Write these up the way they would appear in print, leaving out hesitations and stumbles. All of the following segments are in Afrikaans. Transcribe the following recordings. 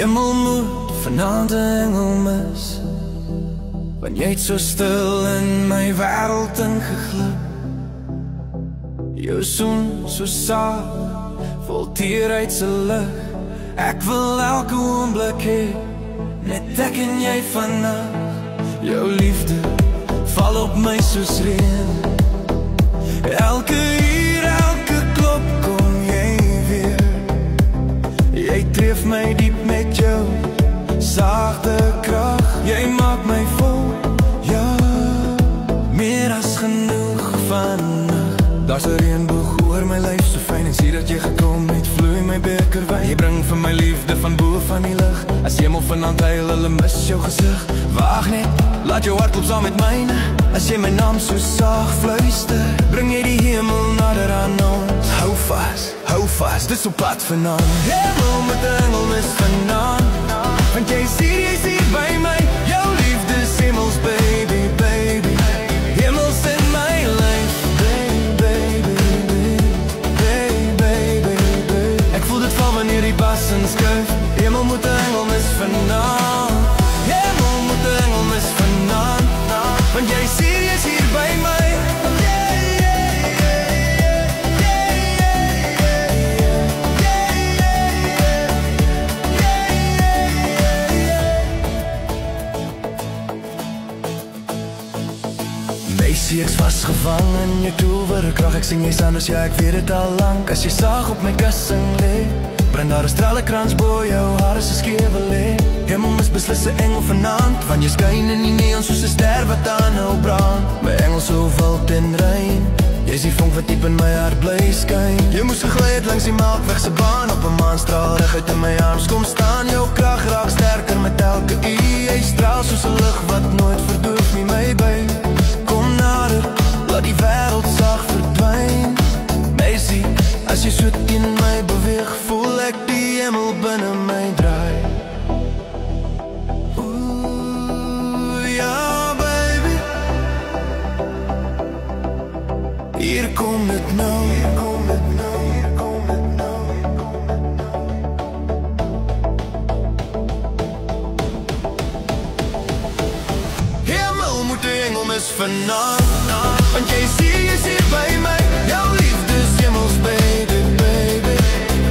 hemel moet vanaand 'n engel mis, want jy het so stil in my wêreld ingeglip. Jou soen so saag, vol teerheid se lig. Ek wil elke oomblik hê, net ek en jy vannacht. Jou liefde val op my soos reën. Elke uur, elke klop kom jy weer. Jy tref my diep met jou sagte krag. Jy maak my vol, ja, meer as genoeg vannacht. Daar's 'n reënboog oor my lyf, so fyn en sien dat jy gekom het, vloei my beker wyn. Jy bring vir my liefde van bo van die lig. As hemel vanaand huil, hulle mis jou gesig. Waag net, laat jou hart klop saam met myne. As jy my naam so saag fluister, bring jy die hemel nader aan ons. Hou vas, dis op pad vanaand. Hemel met 'n engel mis vanaand, want jy is hier by my. Jou liefde is hemels, baby, baby. Hemels in my life, baby, baby, baby, baby. Ek voel dit val wanneer die bassen skuif. Hemel moet 'n engel mis vanaand. Hemel moet 'n engel mis vanaand, want jy is hier by my. Meisie, ek's vasgevang in jou toewere krag. Ek sing jy anders, ja, ek weet het al lang. As jy saag op my kussing lê, brand daar 'n stralekrans bo jou hare is 'n skewe lê. Hemel mis beslis 'n engel vanaand, want jy skyn in die neon soos 'n ster wat aanhou brand. My engel so wild en rein, jy's die vonk wat diep in my hart bly skyn. Jy moes gegly het langs die Melkweg se baan, op 'n maanstraal reg uit in my arms kom staan. Jou krag raak sterker met elke uur. Jy straal soos 'n lig wat nooit verdoof nie, my baby. Kom nader, laat die wêreld sag verdwyn. Meisie, as jy so teen my beweeg, voel ek die hemel binne my draai. Ooh, ja, baby. Hier kom dit nou, hier kom dit nou, hier kom dit nou, hier kom dit nou. Hemel moet 'n engel mis vanaand, want jy is hier by my. Jou liefde is hemels, baby, baby.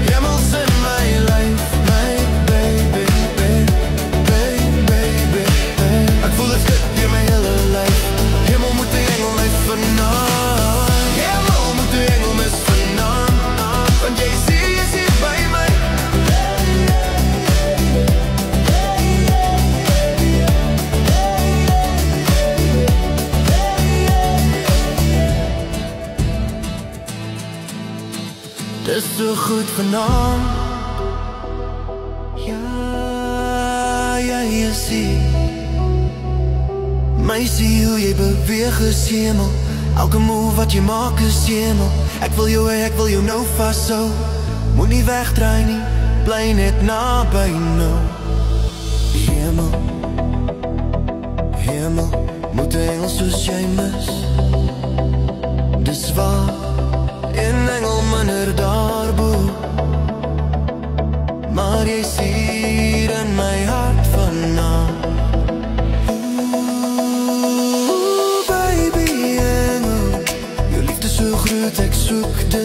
Hemels in my life, my baby, baby, baby, baby. Ek voel dit skud deur my hele lyf. Hemel moet 'n engel mis vanaand. Hemel moet 'n engel mis vanaand, want jy is hier by my. Dis so goed vanaand. Ja, jy sien meisie, hoe jy beweeg is hemel. Elke move wat jy maak is hemel. Ek wil jou hê, ek wil jou nou vashou. Moenie wegdraai nie, bly net naby nou. Hemel, hemel, moet 'n engel soos jy mis. Dis waar, 'n engel minder daarbo, maar jy is hier in my hart vanaand. Ooh, baby, engel, jou liefde so groot, ek soek dit.